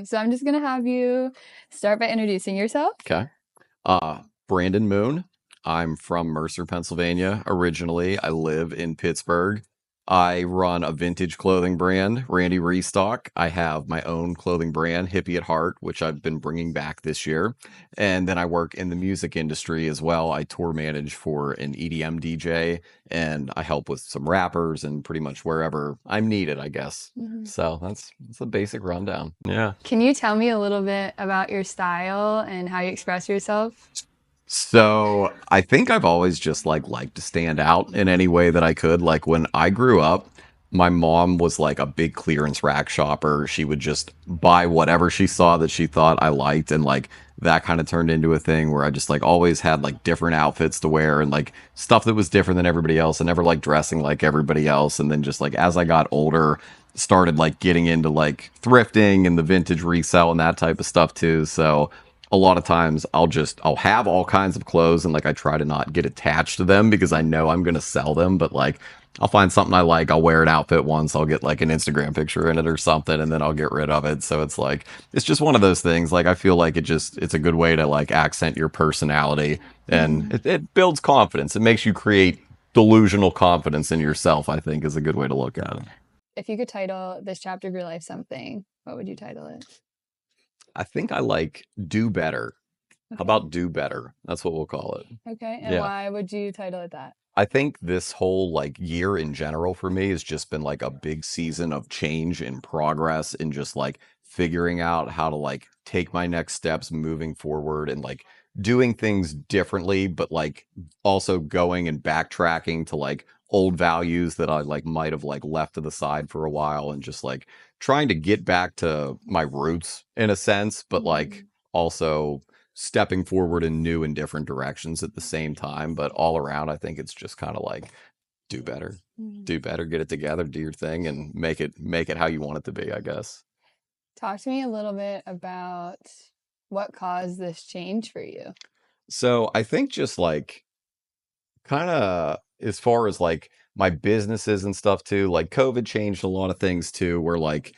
So I'm just gonna have you start by introducing yourself. Okay. Brandon Moon. I'm from Mercer, Pennsylvania. Originally, I live in Pittsburgh. I run a vintage clothing brand, Randy Restock. I have my own clothing brand, Hippy at Heart, which I've been bringing back this year. And then I work in the music industry as well. I tour manage for an EDM DJ, and I help with some rappers and pretty much wherever I'm needed, I guess. So that's a basic rundown. Yeah. Can you tell me a little bit about your style and how you express yourself? So I think I've always just liked to stand out in any way that I could. Like when I grew up, my mom was like a big clearance rack shopper. She would just buy whatever she saw that she thought I liked, and like that kind of turned into a thing where I just like always had like different outfits to wear and like stuff that was different than everybody else. I never like dressing like everybody else. And then just like as I got older, started like getting into like thrifting and the vintage resale and that type of stuff too. So a lot of times I'll have all kinds of clothes, and like I try to not get attached to them because I know I'm going to sell them, but like I'll find something I like, I'll wear an outfit once, I'll get like an Instagram picture in it or something, and then I'll get rid of it. So it's like it's just one of those things. Like I feel like it's a good way to like accent your personality, and it builds confidence. It makes you create delusional confidence in yourself, I think is a good way to look at it. If you could title this chapter of your life something, what would you title it? I think I like do better. How Okay. about do better? That's what we'll call it. Okay, and Yeah. why would you title it that? I think this whole like year in general for me has just been like a big season of change and progress and just like figuring out how to like take my next steps moving forward and like doing things differently, but like also going and backtracking to like old values that I like might have like left to the side for a while, and just like trying to get back to my roots in a sense, but like also stepping forward in new and different directions at the same time. But all around, I think it's just kind of like do better, do better, get it together, do your thing, and make it how you want it to be, I guess. Talk to me a little bit about what caused this change for you. So I think just like kind of as far as like my businesses and stuff too, like COVID changed a lot of things too, where like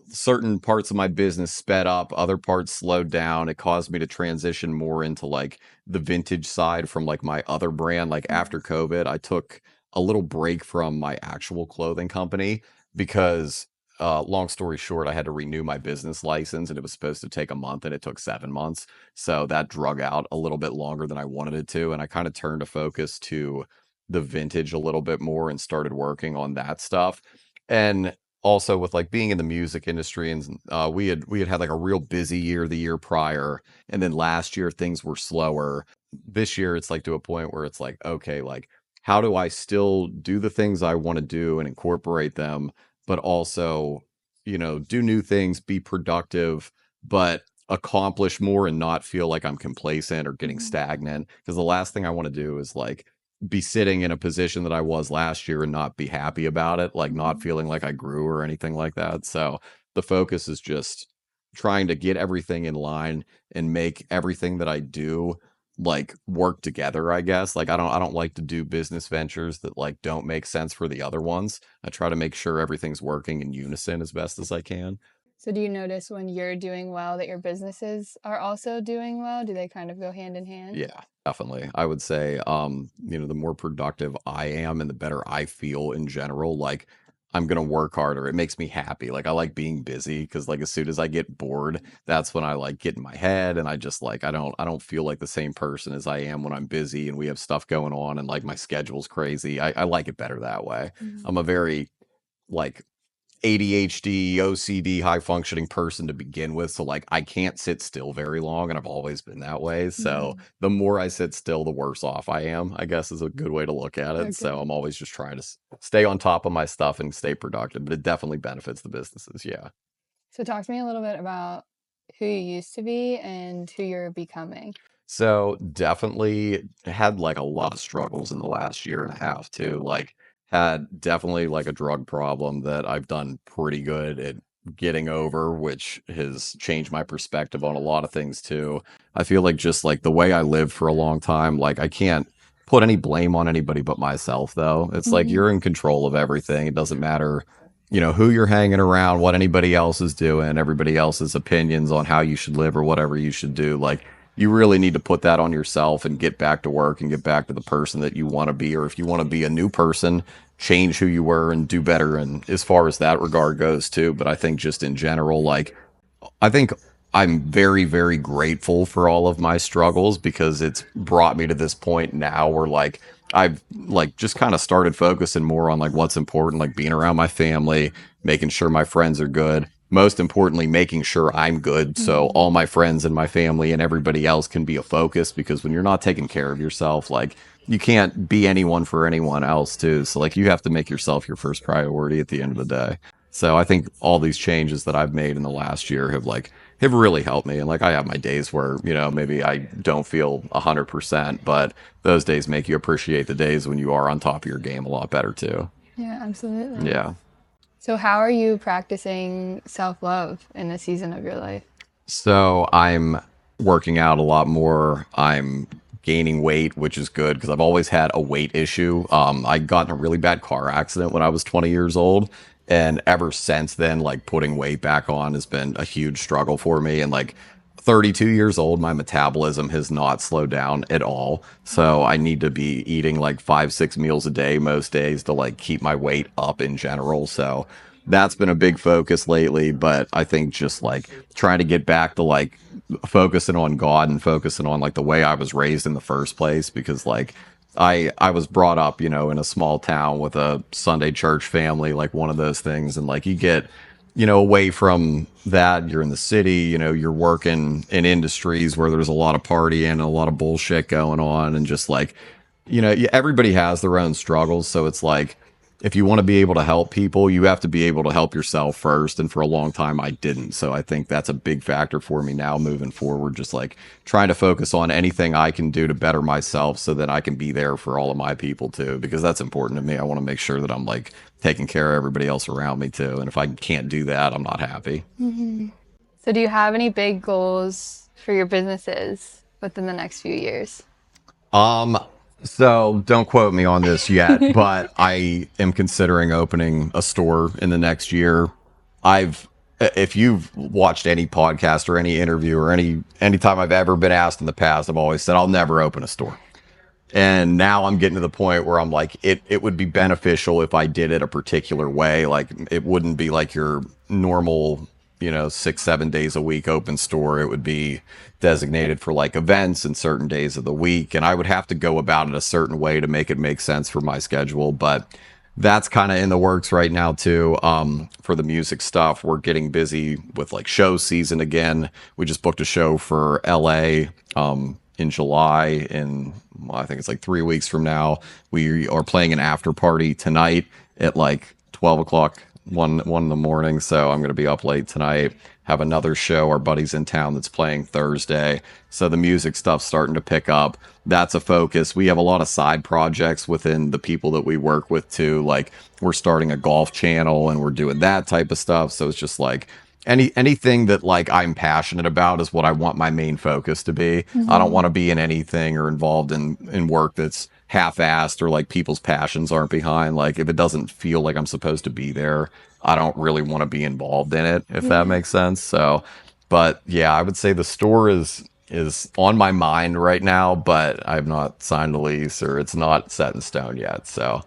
certain parts of my business sped up, other parts slowed down. It caused me to transition more into like the vintage side from like my other brand. Like after COVID, I took a little break from my actual clothing company because long story short, I had to renew my business license, and it was supposed to take a month and it took 7 months. So that drug out a little bit longer than I wanted it to. And I kind of turned a focus to the vintage a little bit more and started working on that stuff. And also with like being in the music industry, and we had like a real busy year the year prior, and then last year things were slower. This year it's like to a point where it's like, okay, like how do I still do the things I want to do and incorporate them, but also, do new things, be productive, but accomplish more and not feel like I'm complacent or getting stagnant. Because the last thing I want to do is like be sitting in a position that I was last year and not be happy about it, like not feeling like I grew or anything like that. So the focus is just trying to get everything in line and make everything that I do like work together, I guess. Like I don't like to do business ventures that like don't make sense for the other ones. I try to make sure everything's working in unison as best as I can. So do you notice when you're doing well that your businesses are also doing well? Do they kind of go hand in hand? Yeah, definitely. I would say, the more productive I am and the better I feel in general, like I'm gonna work harder. It makes me happy. Like I like being busy because like as soon as I get bored, that's when I like get in my head, and I just like I don't feel like the same person as I am when I'm busy and we have stuff going on and like my schedule's crazy. I like it better that way. I'm a very like ADHD, OCD, high functioning person to begin with. So like I can't sit still very long, and I've always been that way. So the more I sit still, the worse off I am, I guess is a good way to look at it. So Okay. I'm always just trying to stay on top of my stuff and stay productive, but it definitely benefits the businesses. Yeah. So talk to me a little bit about who you used to be and who you're becoming. So definitely had like a lot of struggles in the last year and a half too. Like had definitely like a drug problem that I've done pretty good at getting over, which has changed my perspective on a lot of things too. I feel like just like the way I lived for a long time, like I can't put any blame on anybody but myself though. It's like you're in control of everything. It doesn't matter who you're hanging around, what anybody else is doing, everybody else's opinions on how you should live or whatever you should do. Like, you really need to put that on yourself and get back to work and get back to the person that you want to be. Or if you want to be a new person, change who you were and do better. And as far as that regard goes, too. But I think just in general, like, I think I'm very, very grateful for all of my struggles because it's brought me to this point now where like I've like just kind of started focusing more on like what's important, like being around my family, making sure my friends are good. Most importantly, making sure I'm good so Mhm. all my friends and my family and everybody else can be a focus because when you're not taking care of yourself, like you can't be anyone for anyone else too. So like you have to make yourself your first priority at the end of the day. So I think all these changes that I've made in the last year have really helped me. And like I have my days where, maybe I don't feel 100%, but those days make you appreciate the days when you are on top of your game a lot better too. Yeah, absolutely. Yeah. So, how are you practicing self love in this season of your life? So I'm working out a lot more. I'm gaining weight, which is good because I've always had a weight issue. I got in a really bad car accident when I was 20 years old. And ever since then, like putting weight back on has been a huge struggle for me. And like 32 years old, my metabolism has not slowed down at all. So I need to be eating like 5, 6 meals a day most days to like keep my weight up in general. So that's been a big focus lately. But I think just like trying to get back to like focusing on God and focusing on like the way I was raised in the first place because like I was brought up, in a small town with a Sunday church family, like one of those things. And like you get, away from that, you're in the city, you're working in industries where there's a lot of partying and a lot of bullshit going on. And just like, everybody has their own struggles. So it's like, if you want to be able to help people, you have to be able to help yourself first. And for a long time, I didn't. So I think that's a big factor for me now moving forward. Just like trying to focus on anything I can do to better myself so that I can be there for all of my people too, because that's important to me. I want to make sure that I'm like taking care of everybody else around me too. And if I can't do that, I'm not happy. So, do you have any big goals for your businesses within the next few years? Um, so don't quote me on this yet, but I am considering opening a store in the next year. I've if you've watched any podcast or any interview or anytime I've ever been asked in the past, I've always said I'll never open a store. And now I'm getting to the point where I'm like, it would be beneficial if I did it a particular way. Like it wouldn't be like your normal, 6, 7 days a week open store. It would be designated for like events and certain days of the week. And I would have to go about it a certain way to make it make sense for my schedule. But that's kind of in the works right now too. For the music stuff, we're getting busy with like show season again. We just booked a show for LA. In July, in well, I think it's like 3 weeks from now. We are playing an after party tonight at like 12 o'clock, one in the morning. So I'm going to be up late tonight. Have another show. Our buddy's in town that's playing Thursday. So the music stuff's starting to pick up. That's a focus. We have a lot of side projects within the people that we work with too. Like we're starting a golf channel and we're doing that type of stuff. So it's just like anything that like I'm passionate about is what I want my main focus to be. I don't want to be in anything or involved in work that's half-assed or like people's passions aren't behind. Like if it doesn't feel like I'm supposed to be there, I don't really want to be involved in it, if that Yeah. makes sense. So, but yeah, I would say the store is on my mind right now, but I've not signed a lease or it's not set in stone yet. So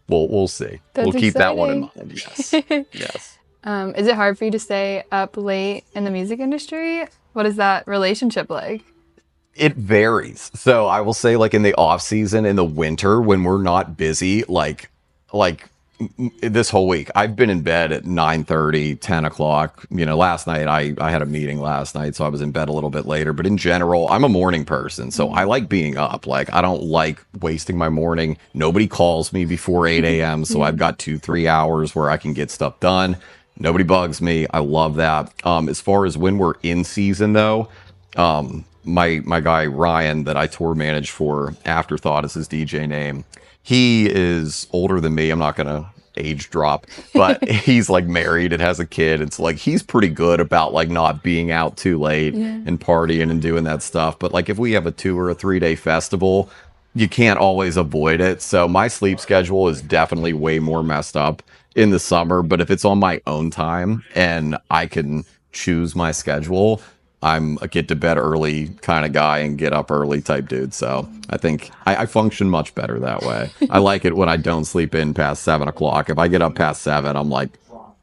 we'll see. We'll That's keep that one in exciting. mind. Yes. Yes. Is it hard for you to stay up late in the music industry? What is that relationship like? It varies. So I will say like in the off season, in the winter when we're not busy, like this whole week, I've been in bed at 9:30, 10 o'clock. Last night I had a meeting last night, so I was in bed a little bit later. But in general, I'm a morning person. So I like being up. Like I don't like wasting my morning. Nobody calls me before 8 a.m. So I've got 2, 3 hours where I can get stuff done. Nobody bugs me. I love that. As far as when we're in season though, my guy Ryan that I tour manage for, Afterthought is his DJ name. He is older than me. I'm not gonna age drop, but he's like married and has a kid. It's like he's pretty good about like not being out too late Yeah. and partying and doing that stuff. But like if we have a 2 or 3 day festival, you can't always avoid it. So my sleep schedule is definitely way more messed up in the summer, but if it's on my own time and I can choose my schedule, I'm a get to bed early kind of guy and get up early type dude. So I think I function much better that way. I like it when I don't sleep in past 7 o'clock. If I get up past 7, I'm like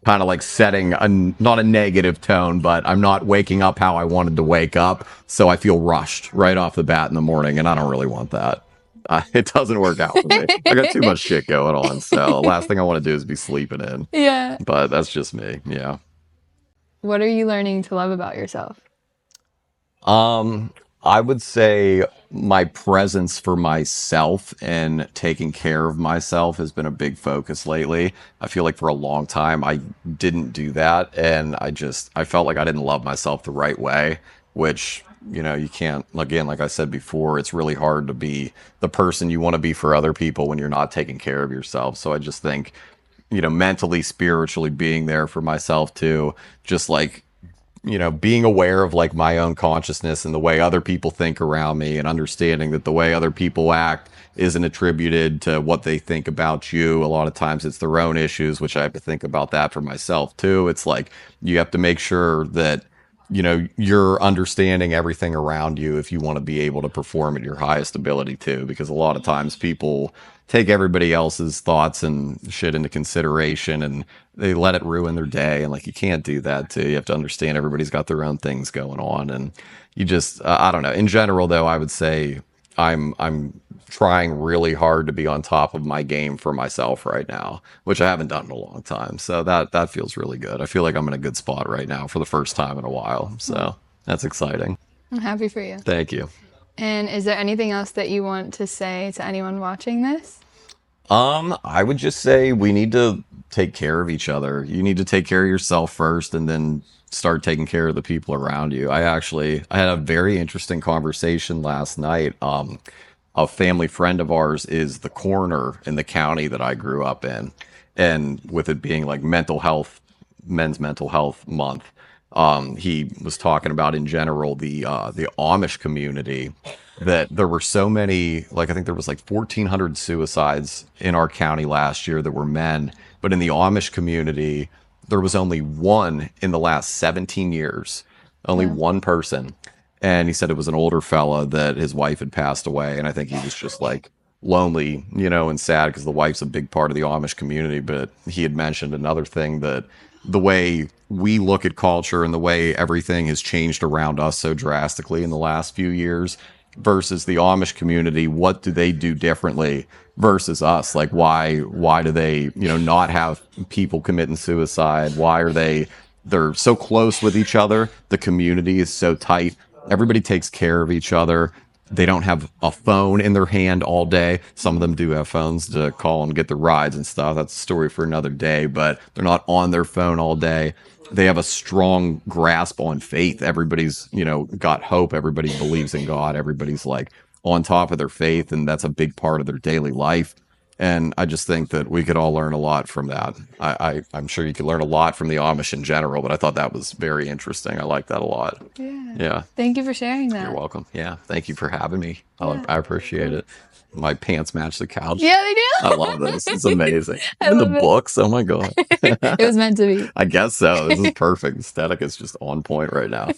kind of like setting a not a negative tone, but I'm not waking up how I wanted to wake up. So I feel rushed right off the bat in the morning, and I don't really want that. It doesn't work out for me. I got too much shit going on. So the last thing I want to do is be sleeping in. Yeah. But that's just me. Yeah. What are you learning to love about yourself? Um, I would say my presence for myself and taking care of myself has been a big focus lately. I feel like for a long time I didn't do that, and I felt like I didn't love myself the right way, which, you can't, again, like I said before, it's really hard to be the person you want to be for other people when you're not taking care of yourself. So I just think, mentally, spiritually being there for myself too, just like, being aware of like my own consciousness and the way other people think around me, and understanding that the way other people act isn't attributed to what they think about you. A lot of times it's their own issues, which I have to think about that for myself too. It's like you have to make sure that, you're understanding everything around you if you want to be able to perform at your highest ability too, because a lot of times people take everybody else's thoughts and shit into consideration, and they let it ruin their day. And like, you can't do that too. You have to understand everybody's got their own things going on. And you just, I don't know. In general though, I would say I'm trying really hard to be on top of my game for myself right now, which I haven't done in a long time. So that feels really good. I feel like I'm in a good spot right now for the first time in a while. Well, So that's exciting. I'm happy for you. Thank you. And is there anything else that you want to say to anyone watching this? I would just say we need to take care of each other. You need to take care of yourself first, and then start taking care of the people around you. I had a very interesting conversation last night. A family friend of ours is the coroner in the county that I grew up in. And with it being like men's mental health month, he was talking about in general the Amish community, that there were so many, like I think there was like 1,400 suicides in our county last year that were men, but in the Amish community there was only one in the last 17 years, only Yeah. one person. And he said it was an older fella that his wife had passed away, and I think he was just like lonely, and sad because the wife's a big part of the Amish community. But he had mentioned another thing, that the way we look at culture and the way everything has changed around us so drastically in the last few years versus the Amish community, what do they do differently versus us? Like, why do they, not have people committing suicide? Why are they're so close with each other? The community is so tight. Everybody takes care of each other. They don't have a phone in their hand all day. Some of them do have phones to call and get the rides and stuff. That's a story for another day, but they're not on their phone all day. They have a strong grasp on faith. Everybody's, got hope. Everybody believes in God. Everybody's like on top of their faith, and that's a big part of their daily life. And I just think that we could all learn a lot from that. I'm sure you could learn a lot from the Amish in general, but I thought that was very interesting. I like that a lot. Yeah. Yeah. Thank you for sharing You're that. welcome. Yeah. Thank you for having me. Yeah. I appreciate it. My pants match the couch. Yeah, they I do. love this. It's amazing. I And the love it. books. Oh my God. It was meant to be. I guess so. This is perfect. Aesthetic is just on point right now.